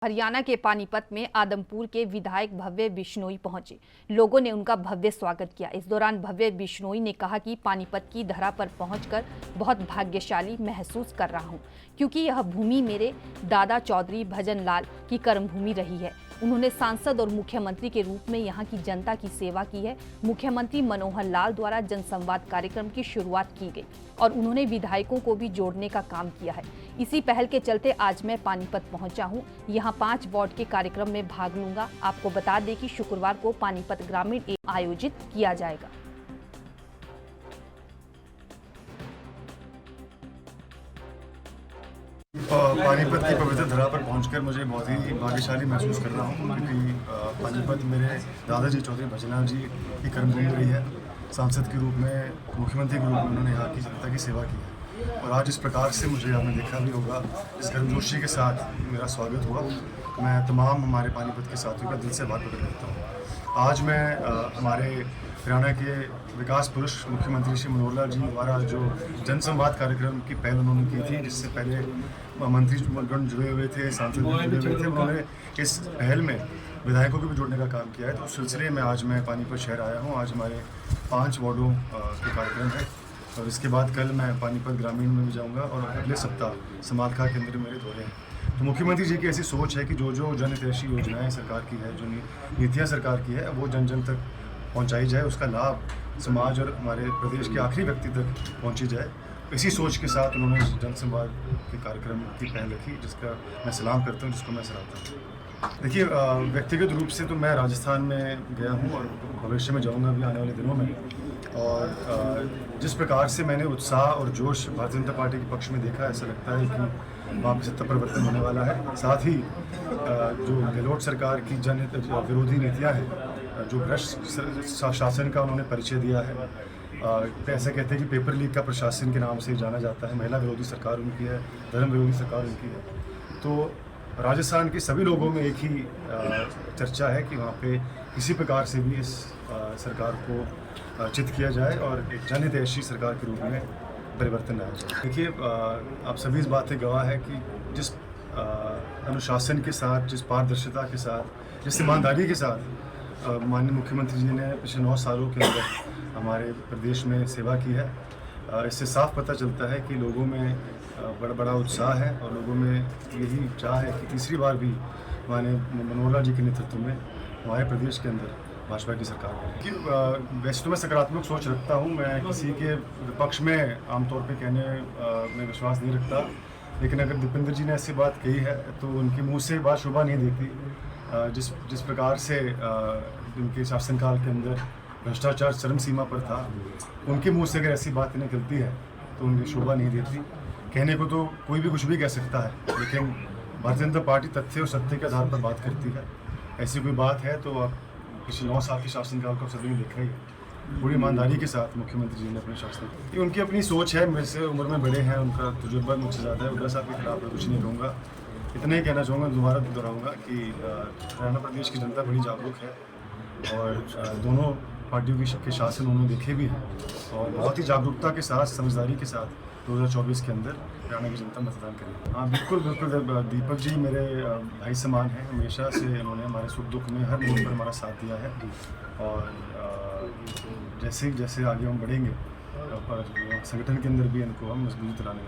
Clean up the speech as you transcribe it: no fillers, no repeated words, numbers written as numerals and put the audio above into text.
हरियाणा के पानीपत में आदमपुर के विधायक भव्य बिश्नोई पहुंचे। लोगों ने उनका भव्य स्वागत किया। इस दौरान भव्य बिश्नोई ने कहा कि पानीपत की धरा पर पहुंचकर बहुत भाग्यशाली महसूस कर रहा हूं, क्योंकि यह भूमि मेरे दादा चौधरी भजन लाल की कर्मभूमि रही है। उन्होंने सांसद और मुख्यमंत्री के रूप में यहां की जनता की सेवा की है। मुख्यमंत्री मनोहर लाल द्वारा जनसंवाद कार्यक्रम की शुरुआत की गई और उन्होंने विधायकों को भी जोड़ने का काम किया है। इसी पहल के चलते आज मैं पानीपत पहुंचा हूं। यहां 5 वार्ड के कार्यक्रम में भाग लूंगा। आपको बता दें कि शुक्रवार को पानीपत ग्रामीण आयोजित किया जाएगा। पानीपत की पवित्र धरा पर पहुंचकर मुझे बहुत ही भाग्यशाली महसूस कर रहा हूं, क्योंकि पानीपत मेरे दादाजी चौधरी भजनलाल जी की कर्मभूमि रही है। सांसद के रूप में, मुख्यमंत्री के रूप में उन्होंने यहाँ की जनता की सेवा की है और आज इस प्रकार से मुझे आपने देखा भी होगा, इस गर्मजोशी के साथ मेरा स्वागत हुआ। मैं तमाम हमारे पानीपत के साथियों का दिल से आभार प्रकट करता हूँ। आज मैं हमारे हरियाणा के विकास पुरुष मुख्यमंत्री श्री मनोहर लाल जी द्वारा जो जनसंवाद कार्यक्रम की पहल उन्होंने की थी, जिससे पहले मंत्रीगण जुड़े हुए थे, सांसद जुड़े हुए थे, उन्होंने इस पहल में विधायकों को भी जोड़ने का काम किया है। तो उस सिलसिले में आज मैं पानीपत शहर आया हूँ। आज हमारे 5 वार्डों के कार्यक्रम है और इसके बाद कल मैं पानीपत ग्रामीण में भी जाऊँगा और अगले सप्ताह समालखा केंद्र मेरे दौरे हैं। तो मुख्यमंत्री जी की ऐसी सोच है कि जो जनहितैषी योजनाएं सरकार की है, जो नीतियाँ सरकार की है, वो जन जन तक पहुंचाई जाए, उसका लाभ समाज और हमारे प्रदेश के आखिरी व्यक्ति तक पहुंची जाए। इसी सोच के साथ उन्होंने जनसंवाद के कार्यक्रम की पहल रखी, जिसका मैं सलाम करता हूं, जिसको मैं सराहता हूं। देखिए, व्यक्तिगत रूप से तो मैं राजस्थान में गया हूं और भविष्य में जाऊंगा भी आने वाले दिनों में। और जिस प्रकार से मैंने उत्साह और जोश भारतीय जनता पार्टी के पक्ष में देखा, ऐसा लगता है कि वहाँ पर सत्ता परिवर्तन होने वाला है। साथ ही जो गहलोत सरकार की जनहित विरोधी नीतियाँ हैं, जो भ्रष्ट शासन का उन्होंने परिचय दिया है, ऐसे कहते हैं कि पेपर लीक का प्रशासन के नाम से जाना जाता है। महिला विरोधी सरकार उनकी है, धर्म विरोधी सरकार उनकी है। तो राजस्थान के सभी लोगों में एक ही चर्चा है कि वहाँ पे किसी प्रकार से भी इस सरकार को चित किया जाए और एक जनहितैषी सरकार के रूप में परिवर्तन लाया जाए। देखिए, आप सभी इस बात के गवाह है कि जिस अनुशासन के साथ, जिस पारदर्शिता के साथ, जिस ईमानदारी के साथ माननीय मुख्यमंत्री जी ने पिछले 9 सालों के अंदर हमारे प्रदेश में सेवा की है, इससे साफ पता चलता है कि लोगों में बड़ा उत्साह है और लोगों में यही चाह है कि तीसरी बार भी माननीय मनोहर लाल जी के नेतृत्व में हमारे प्रदेश के अंदर भाजपा की सरकार है। कि वैसे तो मैं सकारात्मक सोच रखता हूँ, मैं किसी के विपक्ष में आमतौर पर कहने में विश्वास नहीं रखता, लेकिन अगर दीपेंद्र जी ने ऐसी बात कही है तो उनके मुँह से बात शोभा नहीं देती। जिस प्रकार से उनके शासनकाल के अंदर भ्रष्टाचार चरम सीमा पर था, उनके मुंह से अगर ऐसी बात निकलती है तो उनकी शोभा नहीं देती। कहने को तो कोई भी कुछ भी कह सकता है, लेकिन भारतीय जनता पार्टी तथ्य और सत्य के आधार पर बात करती है। ऐसी कोई बात है तो आप पिछले 9 साल के शासनकाल को सभी ने देखा ही है। पूरी ईमानदारी के साथ मुख्यमंत्री जी ने अपने शासन, उनकी अपनी सोच है, मेरे से उम्र में बड़े हैं, उनका तजुर्बा मुझसे ज़्यादा है। उनका साथ के खिलाफ मैं कुछ नहीं कहूँगा। इतना ही कहना चाहूँगा, दोबारा दोहराऊँगा कि हरियाणा प्रदेश की जनता बड़ी जागरूक है और दोनों पार्टियों के शासन उन्होंने देखे भी हैं और बहुत ही जागरूकता के साथ, समझदारी के साथ 2024 के अंदर हरियाणा की जनता मतदान करेगी। हाँ, बिल्कुल। दीपक जी मेरे भाई समान हैं। हमेशा से उन्होंने हमारे सुख दुख में हर मोड़ पर हमारा साथ दिया है और जैसे जैसे आगे हम बढ़ेंगे, संगठन के अंदर भी इनको हम मजबूती दिलाने